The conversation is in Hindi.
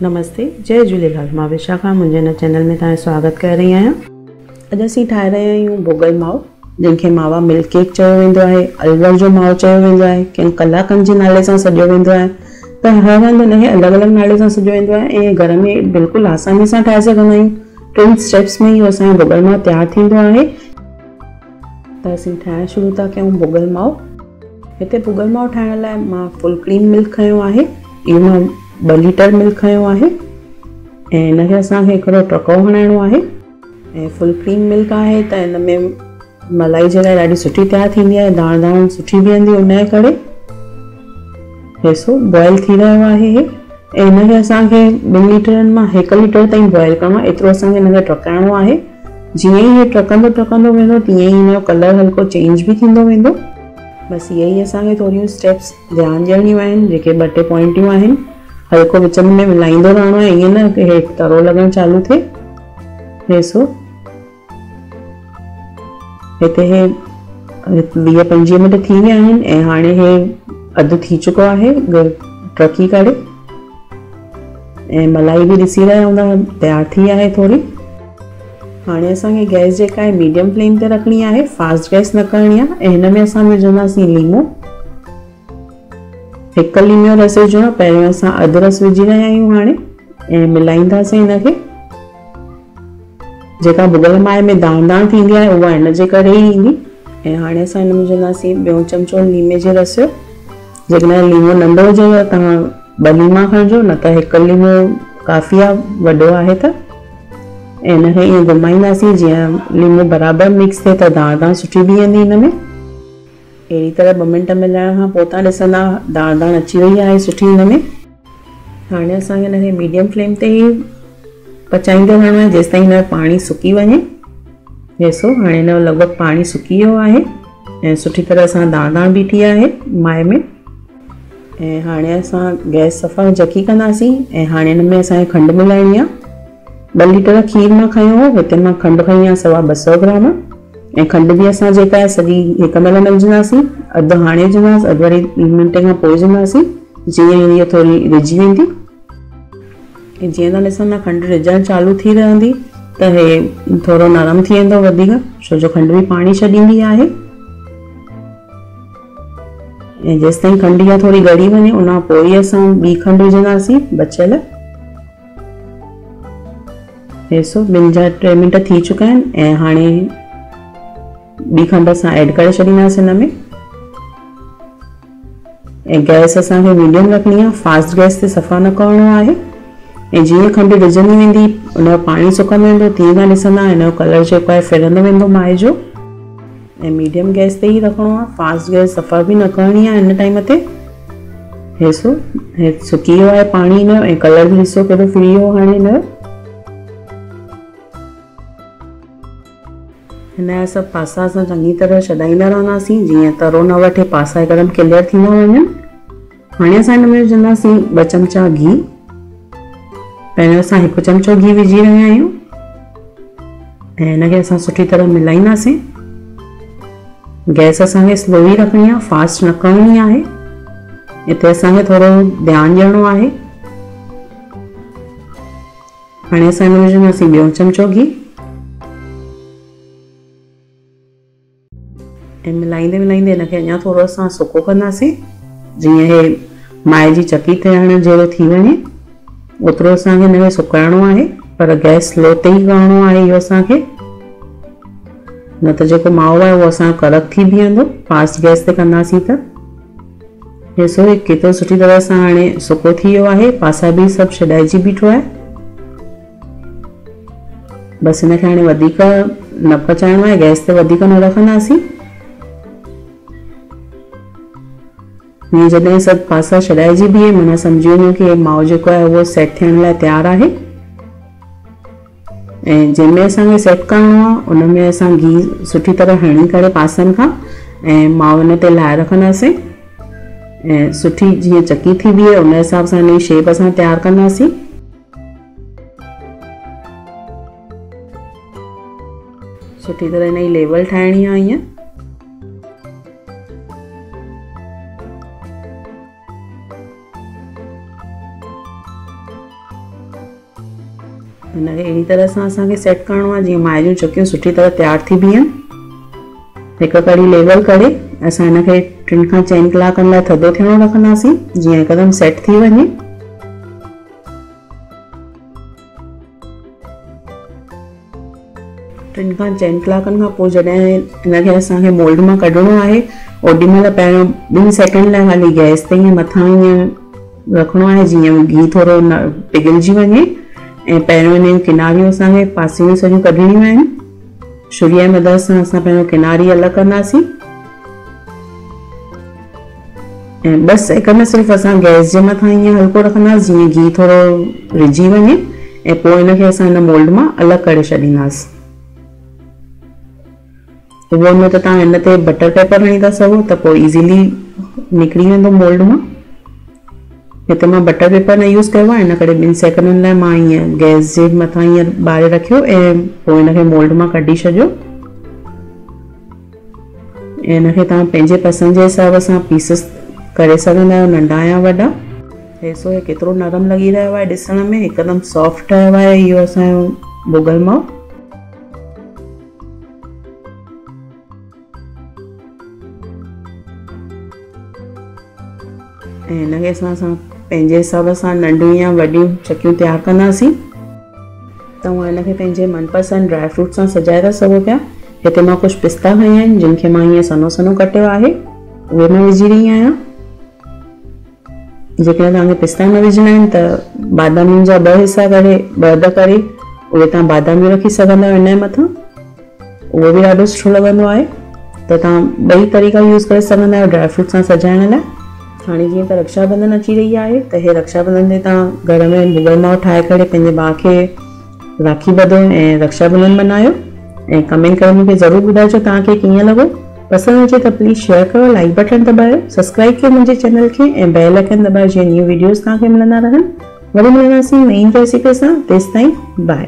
नमस्ते, जय झूलेलाल। मां विशाखा मुंहिंजे हिन चैनल में तव्हांजो स्वागत करे रही आहियां। अॼु असीं ठाहे रहिया आहियूं भुॻल माओ, जंहिंखे मावा मिल्क केक चयो वेंदो आहे, अलवर जो माओ चयो वेंदो आहे, कंहिं कलाकंद जे नाले सां सॾियो वेंदो आहे। त हर हंधि हिनखे अलॻि अलॻि नाले सां सॾियो वेंदो आहे ऐं घर में बिल्कुलु आसानी सां ठाहे सघंदा आहियूं। 3 स्टेप्स में इहो असांजो भुॻल माओ तयारु थींदो आहे। त असीं ठाहिणु शुरू था कयूं भुॻल माओ। हिते भुॻल माओ ठाहिण लाइ मां फुल क्रीम मिल्क खयो आहे। इहो मां 2 लीटर मिल्क खयो आहे ऐं हिनखे असांखे हिकिड़ो टहिको हणाइणो आहे। ऐं फुल क्रीम मिल्क आहे त हिन में मलाई जे लाइ ॾाढी सुठी तयारु थींदी आहे, दाण दाण सुठी बीहंदी उनजे करे। ॾिसो बॉइल थी रहियो आहे हे ऐं हिनखे असांखे 2 लीटरनि मां 1 लीटर ताईं बॉइल करिणो आहे। एतिरो असांखे हिनखे टहिकाइणो आहे। जीअं ई हे टहिकंदो वेंदो तीअं ई हिनजो कलर हल्को चेंज बि थींदो वेंदो। बसि इहे ई असांखे थोरियूं स्टेप्स ध्यानु ॾियणियूं आहिनि, जेके 2 टे पॉइंटियूं आहिनि। हल्को विच में मिलाईंदो रहणो आहे, ईअं न की हेठि तरो लॻणु चालू थिए। ॾिसो हिते हे 20-25 मिंट थी विया आहिनि ऐं हाणे हे अधु थी चुको आहे टहिकी करे ऐं मलाई बि ॾिसी रहिया हूंदा तयारु थी आहे थोरी। हाणे असांखे गैस जेका आहे मीडियम फ्लेम ते रखणी आहे, फास्ट गैस न करणी आहे। ऐं हिन में असां विझंदासीं लीमो। 1 लीमे जो रस विझणो आहे। पहिरियों असां अधु रस विझी रहिया आहियूं हाणे ऐं मिलाईंदासीं हिनखे। जेका भुॻल माए में दाण दाण थींदी आहे उहा हिन जे करे ई ईंदी। ऐं हाणे असां हिन में विझंदासीं 1 चमचो लीमे जे रस जो। जेकॾहिं लीमो नंढो हुजेव तव्हां 2 लीमा खणिजो, न त 1 लीमो काफ़ी आहे, वॾो आहे त। ऐं हिनखे ईअं घुमाईंदासीं जीअं लीमो बराबरि मिक्स थिए त दाण दाण सुठी बीहंदी हिन में। अहिड़ी तरह 2 मिंट मिलाइण खां पोइ तव्हां ॾिसंदा दाण दाण अची वई आहे सुठी हिन में। हाणे असांखे हिनखे मीडियम फ्लेम ते ई पचाईंदो रहणो आहे जेसि ताईं हिन जो पाणी सुकी वञे। ॾिसो हाणे हिन जो लॻभॻि पाणी सुकी वियो आहे ऐं सुठी तरह सां दाण दाण बीठी आहे माए में। ऐं हाणे असां गैस सफ़ा जकी कंदासीं ऐं हाणे हिन में असांखे खंडु मिलाइणी आहे। 2 लीटर खीर मां खयो हो, हिते मां खंडु खई आहे 250 ग्राम। ऐं खंडु बि असां जेका आहे सॼी हिक महिल न विझंदासीं, अधु हाणे विझंदासीं, अधु वरी 2 मिंट खां पोइ विझंदासीं, जीअं इहा थोरी रिझी वेंदी। ऐं जीअं तव्हां ॾिसंदा खंडु रिझणु चालू थी रहंदी त हे थोरो नरम थी वेंदो वधीक, छो जो खंडु बि पाणी छॾींदी आहे। ऐं जेसि ताईं खंडु इहा थोरी ॻड़ी वञे उन खां पोइ ई असां ॿी खंडु विझंदासीं बचियल। ॾिसो 2-3 मिंट थी चुका आहिनि ऐं हाणे ॿी खंडु असां ऐड करे छॾींदासीं हिन में। ऐं गैस असांखे मीडियम रखणी आहे, फास्ट गैस ते सफ़ा न करिणो आहे। ऐं जीअं खंडु विझंदी वेंदी उनजो पाणी सुकंदो वेंदो तीअं तव्हां ॾिसंदा हिन जो कलर जेको आहे फिरंदो वेंदो माए जो। ऐं मीडियम गैस ते ई रखिणो आहे, फास्ट गैस सफ़ा बि न करणी आहे हिन टाइम ते। ॾिसो हे सुकी वियो आहे पाणी हिन जो ऐं कलर बि ॾिसो केॾो फिरी वियो हाणे हिन जो। हिन जा सभु पासा असां चङी तरह छॾाईंदा रहंदासीं जीअं तरो न वठे, पासा हिकदमि क्लियर थींदा वञनि। हाणे असां हिन में विझंदासीं 2 चमचा घी। पहिरियों असां 1 चमचो घी विझी रहिया आहियूं ऐं हिनखे असां सुठी तरह मिलाईंदासीं। गैस असांखे स्लो ई रखणी आहे, फास्ट न करणी आहे। हिते असांखे थोरो ध्यानु ॾियणो आहे। हाणे असां हिन में विझंदासीं 2 चमचो घी ऐं मिलाईंदे मिलाईंदे हिनखे अञा थोरो असां सुको कंदासीं, जीअं हे माए जी चकी थियण जहिड़ो थी वञे ओतिरो असांखे हिनखे सुकाइणो आहे। पर गैस स्लो ते ई करिणो आहे इहो असांखे, न त जेको माओ आहे उहो असांजो कड़क थी बीहंदो फास्ट गैस ते कंदासीं त। ॾिसो हे केतिरो सुठी तरह सां हाणे सुको थी वियो आहे, पासा बि सभु छॾाइजी बीठो आहे। बसि हिनखे हाणे वधीक न पचाइणो आहे, गैस ते वधीक न रखंदासीं। हीअं जॾहिं सभु पासा छॾाइजी बीहे माना सम्झी वञो कि माओ जेको आहे उहो सेट थियण लाइ तयारु आहे। ऐं जंहिंमें असांखे सेट करिणो आहे उन में असां घी सुठी तरह हणी करे पासनि खां ऐं माओ हिन ते लाहे रखंदासीं ऐं सुठी जीअं चकी थी बीहे उन हिसाब सां हिन जी शेप असां तयारु कंदासीं। सुठी तरह हिन जी लेवल ठाहिणी आहे ईअं। हिनखे अहिड़ी तरह सां असांखे सेट करिणो आहे जीअं माए जूं चकियूं सुठी तरह तयारु थी बीहनि। हिकु कड़ी लेवल करे असां हिनखे 3 खां 4 कलाकनि लाइ थधो थियणो रखंदासीं जीअं हिकदमि सेट थी वञे। टिनि खां 4 कलाकनि खां पोइ जॾहिं हिनखे असांखे मोल्ड मां कढणो आहे ओॾी महिल पहिरियों 2 सेकेंड लाइ ख़ाली गैस ते ईअं मथां ईअं रखिणो आहे जीअं घी थोरो पिघलजी वञे। ऐं पहिरियों हिन किनारियूं असांखे पासियूं सॼियूं कढणियूं आहिनि। छुरीअ जी मदद सां असां पहिरियों किनारी अलॻि कंदासीं ऐं 2 सेकेंड सिर्फ़ु असां गैस जे मथां ईअं हल्को रखंदासीं जीअं घी थोरो रिझी वञे ऐं पोइ हिनखे असां हिन मोल्ड मां अलॻि करे छॾींदासीं। उहो न त तव्हां हिन ते बटर पेपर हणी था सघो त पोइ इज़ीली निकिरी वेंदो मोल्ड मां। हिते मां बटर पेपर न यूज़ कयो आहे, इन करे 2 सेकेंडनि लाइ मां ईअं गैस जे मथां ईअं ॿारे रखियो ऐं पोइ हिनखे मोल्ड मां कढी छॾियो। ऐं हिनखे तव्हां पंहिंजे पसंदि जे हिसाब सां पीसिस करे सघंदा आहियो, नंढा या वॾा। ॾिसो हे केतिरो नरम लॻी रहियो आहे, ॾिसण में हिकदमि सॉफ्ट ठहियो आहे इहो असांजो भुॻल माओ। ऐं हिनखे असां पंहिंजे हिसाब सां नंढियूं या वॾियूं चकियूं तयारु कंदासीं। तव्हां हिनखे पंहिंजे मनपसंदि ड्राई फ्रूट सां सजाए था सघो पिया। हिते मां कुझु पिस्ता खई आहिनि जिन खे मां हीअं सनो सनो कटियो आहे, उहे मां विझी रही आहियां। जेकॾहिं तव्हांखे पिस्ता न विझणा आहिनि त बादामियुनि जा 2 हिसा करे 2 अध करे उहे तव्हां बादामियूं रखी सघंदा आहियो हिन जे मथां, उहो बि ॾाढो सुठो लॻंदो आहे। त तव्हां 2 तरीक़ा यूज़ करे सघंदा आहियो ड्राई फ्रूट सां सजाइण लाइ। हाणे जीअं त रक्षाबंधन अची रही आहे त हे रक्षाबंधन ते तव्हां घर में भुॻल माओ ठाहे करे पंहिंजे भाउ खे राखी ॿधो ऐं रक्षाबंधन मल्हायो। ऐं कमेंट करे मूंखे ज़रूरु ॿुधाइजो तव्हांखे कीअं लॻो। पसंदि अचे त प्लीज़ शेयर कयो, लाइक बटन दॿायो, सब्सक्राइब कयो मुंहिंजे चैनल खे ऐं बेल आइकन दॿायो जीअं न्यू वीडियोस तव्हांखे मिलंदा रहनि। वरी मिलंदासीं नई रेसिपी सां, तेसिताईं बाय।